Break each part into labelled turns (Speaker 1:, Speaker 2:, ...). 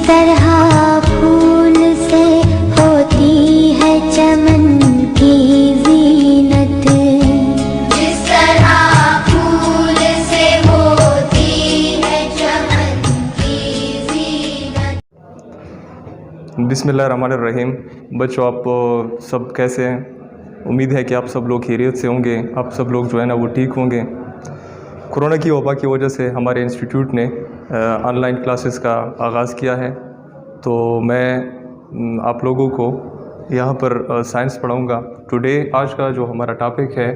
Speaker 1: तरह फूल से होती है चमन की ज़ीनत, जिस तरह फूल से होती है चमन की ज़ीनत।
Speaker 2: बिस्मिल्लाहिर्रहमानिर्रहीम। बच्चों, आप सब कैसे हैं? उम्मीद है कि आप सब लोग खैरियत से होंगे। आप सब लोग जो है ना वो ठीक होंगे। कोरोना की वबा की वजह से हमारे इंस्टीट्यूट ने ऑनलाइन क्लासेस का आगाज़ किया है। तो मैं आप लोगों को यहाँ पर साइंस पढ़ाऊँगा। टुडे आज का जो हमारा टॉपिक है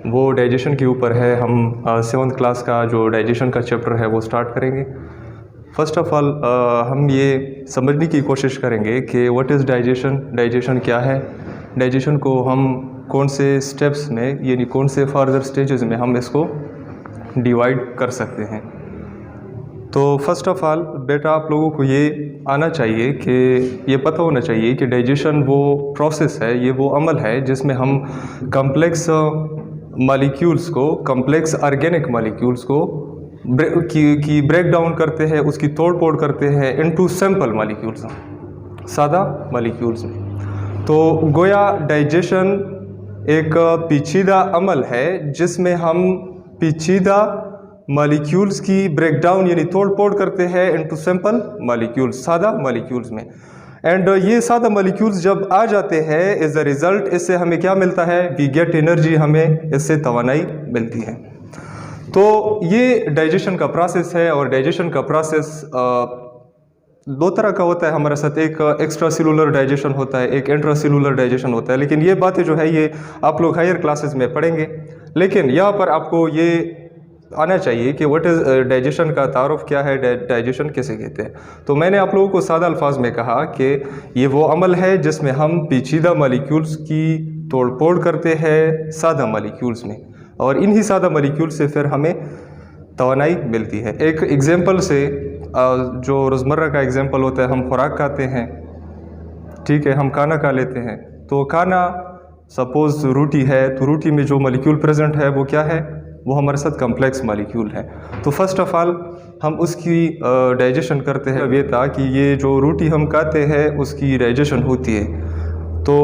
Speaker 2: वो डाइजेशन के ऊपर है। हम 7th क्लास का जो डाइजेशन का चैप्टर है वो स्टार्ट करेंगे। फ़र्स्ट ऑफ़ ऑल हम ये समझने की कोशिश करेंगे कि व्हाट इज़ डाइजेशन, डाइजेशन क्या है, डाइजेशन को हम कौन से स्टेप्स में यानी कौन से फर्दर स्टेजेस में हम इसको डिवाइड कर सकते हैं। तो फर्स्ट ऑफ़ ऑल बेटा आप लोगों को ये आना चाहिए कि ये पता होना चाहिए कि डाइजेशन वो प्रोसेस है, ये वो अमल है जिसमें हम कम्प्लेक्स मॉलिक्यूल्स को, कम्प्लेक्स ऑर्गेनिक मॉलिक्यूल्स को ब्रेक डाउन करते हैं, उसकी तोड़ फोड़ करते हैं इनटू सिंपल मॉलिक्यूल्स, सादा मॉलिक्यूल्स में। तो गोया डाइजेशन एक पेचीदा अमल है जिसमें हम पेचीदा मॉलिक्यूल्स की ब्रेकडाउन यानी तोड़ फोड़ करते हैं इनटू सिंपल मॉलिक्यूल्स, सादा मॉलिक्यूल्स में। एंड ये सादा मॉलिक्यूल्स जब आ जाते हैं एज अ रिज़ल्ट इससे हमें क्या मिलता है? वी गेट एनर्जी, हमें इससे तवानाई मिलती है। तो ये डाइजेशन का प्रोसेस है। और डाइजेशन का प्रोसेस दो तरह का होता है हमारे साथ। एक एक्स्ट्रा सेलुलर डाइजेशन होता है, एक इंट्रा सेलुलर डाइजेशन होता है। लेकिन ये बातें जो है ये आप लोग हायर क्लासेस में पढ़ेंगे। लेकिन यहाँ पर आपको ये आना चाहिए कि व्हाट इज़ डाइजेशन का तारुफ क्या है, डाइजेशन किसे कहते हैं। तो मैंने आप लोगों को सादा अल्फाज में कहा कि ये वो अमल है जिसमें हम पेचीदा मॉलिक्यूल्स की तोड़ फोड़ करते हैं सादा मॉलिक्यूल्स में, और इन्हीं सादा मॉलिक्यूल से फिर हमें तवानाई मिलती है। एक एग्जांपल से जो रोज़मर्रा का एग्जांपल होता है, हम खुराक खाते हैं, ठीक है, हम खाना खा लेते हैं। तो खाना सपोज़ रोटी है, तो रोटी में जो मॉलिक्यूल प्रेजेंट है वो क्या है? वो हमारे साथ कम्प्लेक्स मॉलिक्यूल है। तो फर्स्ट ऑफ़ ऑल हम उसकी डाइजेशन करते हैं ये था कि ये जो रोटी हम खाते हैं उसकी डाइजेशन होती है। तो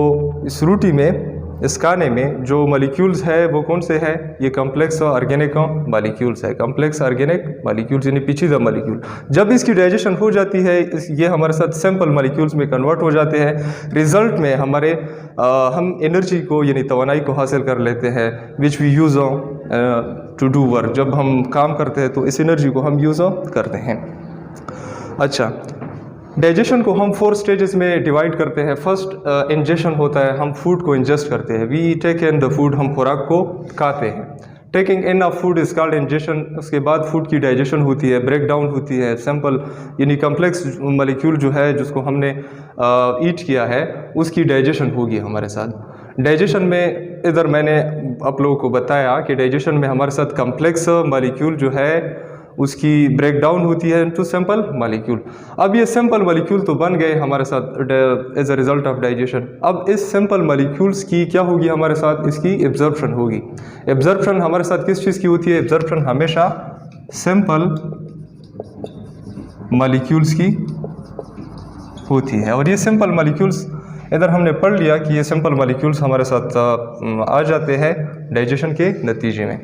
Speaker 2: इस रोटी में, इस खाने में जो मॉलिक्यूल्स है वो कौन से है? ये कम्प्लेक्स ऑर्गेनिक मॉलिक्यूल्स है, कम्प्लेक्स ऑर्गेनिक मॉलिक्यूल्स यानी पेचीदा मॉलिक्यूल। जब इसकी डाइजेशन हो जाती है ये हमारे साथ सिंपल मॉलिक्यूल्स में कन्वर्ट हो जाते हैं। रिज़ल्ट में हमारे हम एनर्जी को यानी तवानाई को हासिल कर लेते हैं, which we use to do work. जब हम काम करते हैं तो इस एनर्जी को हम यूज़ करते हैं। अच्छा, डाइजेशन को हम 4 स्टेजेस में डिवाइड करते हैं। फर्स्ट इंजेशन होता है, हम फूड को इंजेस्ट करते हैं। We take in the food, हम खुराक को खाते हैं। Taking in of food is called ingestion. उसके बाद फूड की डाइजेशन होती है, ब्रेक डाउन होती है, सिंपल यानी कम्प्लेक्स मॉलिक्यूल जो है जिसको हमने ईट किया है उसकी डाइजेशन होगी हमारे साथ। डाइजेशन में इधर मैंने आप लोगों को बताया कि डाइजेशन में हमारे साथ कम्प्लेक्स मॉलिक्यूल जो है उसकी ब्रेक डाउन होती है इनटू सिंपल मॉलिक्यूल। अब ये सिंपल मॉलिक्यूल तो बन गए हमारे साथ as a result of digestion. अब इस सिंपल मॉलिक्यूल्स की क्या होगी हमारे साथ? इसकी एब्जॉर्प्शन होगी। एब्जॉर्प्शन हमारे साथ किस चीज़ की होती है? एब्जॉर्प्शन हमेशा सिंपल मॉलिक्यूल्स की होती है। और ये सिंपल मॉलिक्यूल्स इधर हमने पढ़ लिया कि ये सिंपल मॉलिक्यूल्स हमारे साथ आ जाते हैं डाइजेशन के नतीजे में।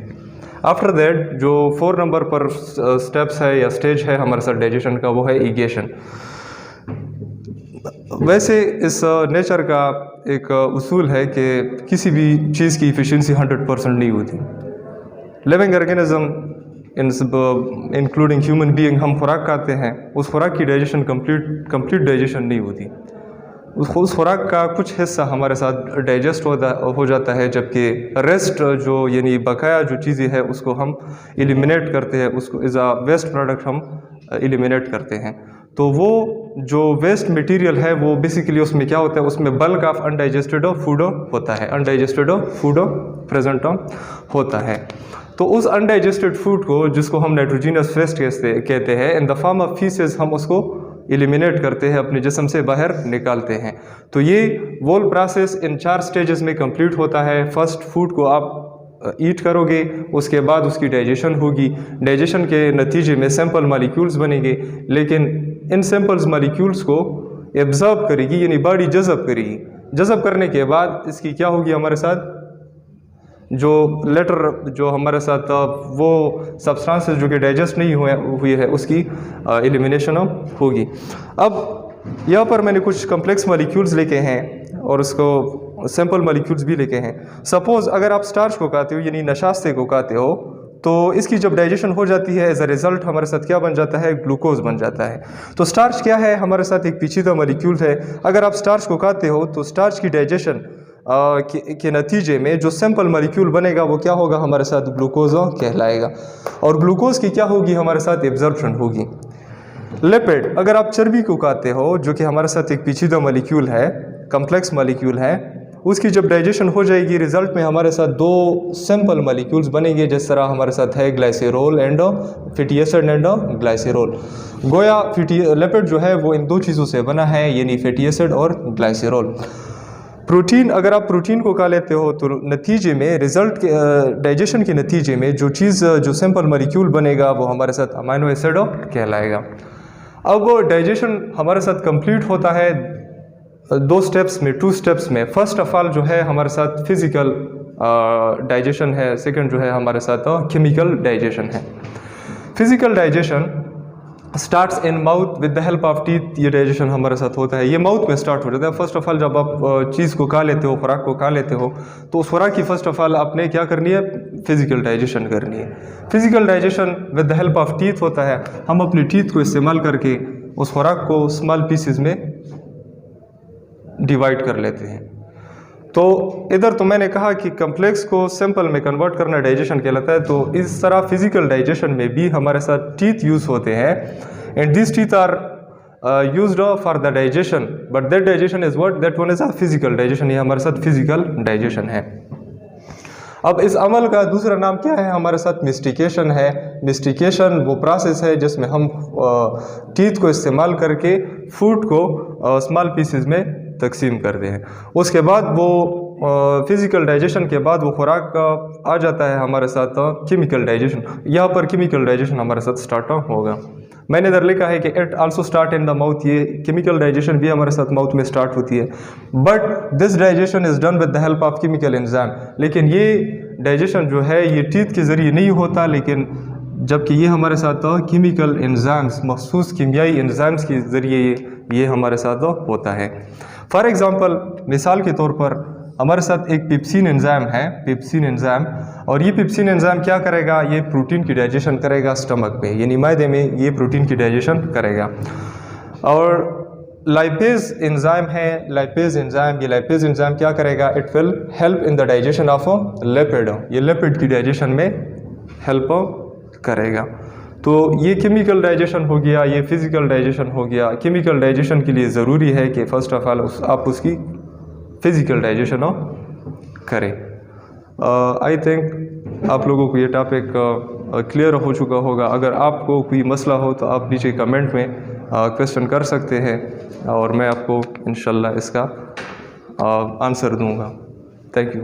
Speaker 2: आफ्टर दैट जो 4 नंबर पर स्टेप्स है या स्टेज है हमारे साथ डाइजेशन का, वो है इगेशन। वैसे इस नेचर का एक उसूल है कि किसी भी चीज़ की इफ़िशियंसी 100% नहीं होती। Living organism including human being, हम खुराक खाते हैं, उस खुराक की डाइजेशन कंप्लीट डाइजेशन नहीं होती। उस खुराक का कुछ हिस्सा हमारे साथ डाइजेस्ट हो जाता है, जबकि रेस्ट जो यानी बकाया जो चीज़ें हैं उसको हम एलिमिनेट करते हैं, उसको एज अ वेस्ट प्रोडक्ट हम एलिमिनेट करते हैं। तो वो जो वेस्ट मटेरियल है वो बेसिकली उसमें क्या होता है? उसमें बल्क ऑफ अनडाइजेस्टेड फूड होता है, अनडाइजेस्टेड फूड प्रेजेंट होता है। तो उस अनडाइजेस्टेड फूड को, जिसको हम नाइट्रोजीनियस वेस्ट कहते हैं, in the form of faeces हम उसको एलिमिनेट करते हैं, अपने जिस्म से बाहर निकालते हैं। तो ये वोल प्रोसेस इन 4 स्टेजेस में कंप्लीट होता है। फर्स्ट, फूड को आप ईट करोगे, उसके बाद उसकी डाइजेशन होगी। डाइजेशन के नतीजे में सिंपल मॉलिक्यूल्स बनेंगे, लेकिन इन सिंपल्स मॉलिक्यूल्स को एब्जॉर्ब करेगी, यानी बॉडी जज़ब करेगी। जज़ब करने के बाद इसकी क्या होगी, हमारे साथ जो लेटर जो हमारे साथ वो सब्सटेंसेस जो कि डाइजेस्ट नहीं हुई है उसकी एलिमिनेशन होगी। अब यहाँ पर मैंने कुछ कम्प्लेक्स मॉलिक्यूल्स लेके हैं और उसको सिंपल मॉलिक्यूल्स भी लेके हैं। सपोज़ अगर आप स्टार्च को खाते हो, यानी नशास्ते को खाते हो, तो इसकी जब डाइजेशन हो जाती है एज अ रिज़ल्ट हमारे साथ क्या बन जाता है, ग्लूकोज बन जाता है। तो स्टार्च क्या है, हमारे साथ एक पेचीदा मॉलिक्यूल है। अगर आप स्टार्च को खाते हो तो स्टार्च की डाइजेशन के नतीजे में जो सिंपल मॉलिक्यूल बनेगा वो क्या होगा, हमारे साथ ग्लूकोज कहलाएगा। और ग्लूकोज की क्या होगी, हमारे साथ एब्जॉर्प्शन होगी। लिपिड, अगर आप चर्बी को खाते हो जो कि हमारे साथ एक पेचीदा मॉलिक्यूल है, कम्प्लेक्स मॉलिक्यूल है, उसकी जब डाइजेशन हो जाएगी रिजल्ट में हमारे साथ दो सिंपल मॉलिक्यूल्स बनेंगे, जिस तरह हमारे साथ है ग्लाइसेरोल एंड फैटी एसिड एंड ग्लाइसेरोल। गोया लिपिड जो है वो इन दो चीज़ों से बना है, यानी फैटी एसिड और ग्लाइसेरोल। प्रोटीन, अगर आप प्रोटीन को खा लेते हो तो नतीजे में रिजल्ट के डाइजेशन के नतीजे में जो चीज़ जो सिंपल मॉलिक्यूल बनेगा वो हमारे साथ अमीनो एसिड कहलाएगा। अब डाइजेशन हमारे साथ कंप्लीट होता है दो स्टेप्स में, 2 स्टेप्स में। फर्स्ट ऑफ ऑल जो है हमारे साथ फिजिकल डाइजेशन है, सेकंड जो है हमारे साथ केमिकल डाइजेशन है। Physical digestion starts in mouth with the help of teeth. ये डाइजेशन हमारे साथ होता है, ये माउथ में स्टार्ट हो जाता है। फर्स्ट ऑफ ऑल जब आप चीज़ को खा लेते हो, खुराक को खा लेते हो, तो उस खुराक की फर्स्ट ऑफ ऑल आपने क्या करनी है, फिजिकल डाइजेशन करनी है। Physical digestion with the help of teeth होता है, हम अपनी टीथ को इस्तेमाल करके उस खुराक को स्मॉल पीसेस में डिवाइड कर लेते हैं। तो इधर तो मैंने कहा कि कम्प्लेक्स को सिंपल में कन्वर्ट करना डाइजेशन कहलाता है। तो इस तरह फिजिकल डाइजेशन में भी हमारे साथ टीथ यूज़ होते हैं, and this teeth are used for the digestion, but that digestion is what, that one is a physical digestion. ये हमारे साथ फिजिकल डाइजेशन है। अब इस अमल का दूसरा नाम क्या है, हमारे साथ मिस्टिकेशन है। मिस्टिकेशन वो प्रोसेस है जिसमें हम टीथ को इस्तेमाल करके फूड को स्मॉल पीसेस में तकसीम करते हैं। उसके बाद वो फिज़िकल डाइजेशन के बाद वो खुराक आ जाता है हमारे साथ केमिकल डाइजेशन। यहाँ पर केमिकल डाइजेशन हमारे साथ स्टार्ट होगा। मैंने इधर लिखा है कि it also start in the mouth. ये केमिकल डाइजेशन भी हमारे साथ माउथ में स्टार्ट होती है, but this digestion is done with the help of chemical enzyme. लेकिन ये डाइजेशन जो है ये टीथ के ज़रिए नहीं होता, लेकिन जबकि ये हमारे साथ केमिकल एंजाइम्स, मखसूस कीमियाई एंजाइम्स के ज़रिए ये हमारे साथ होता है। फॉर एग्ज़ाम्पल, मिसाल के तौर पर हमारे साथ एक पेप्सिन एंजाइम है, पेप्सिन एंजाइम, और ये पेप्सिन एंजाइम क्या करेगा, ये प्रोटीन की डाइजेशन करेगा स्टमक पे, यानी मैदे में ये प्रोटीन की डाइजेशन करेगा। और लाइपेज एंजाइम है, लाइपेज एंजाइम, ये लाइपेज एंजाइम क्या करेगा, it will help in the digestion of lipid. ये लिपिड की डाइजेशन में हेल्प करेगा। तो ये केमिकल डाइजेशन हो गया, ये फिजिकल डाइजेशन हो गया। केमिकल डाइजेशन के लिए ज़रूरी है कि फ़र्स्ट ऑफ ऑल आप उसकी फिजिकल डाइजेशन करें। आई थिंक आप लोगों को ये टॉपिक क्लियर हो चुका होगा। अगर आपको कोई मसला हो तो आप नीचे कमेंट में क्वेश्चन कर सकते हैं और मैं आपको इंशाल्लाह इसका आंसर दूंगा। Thank you.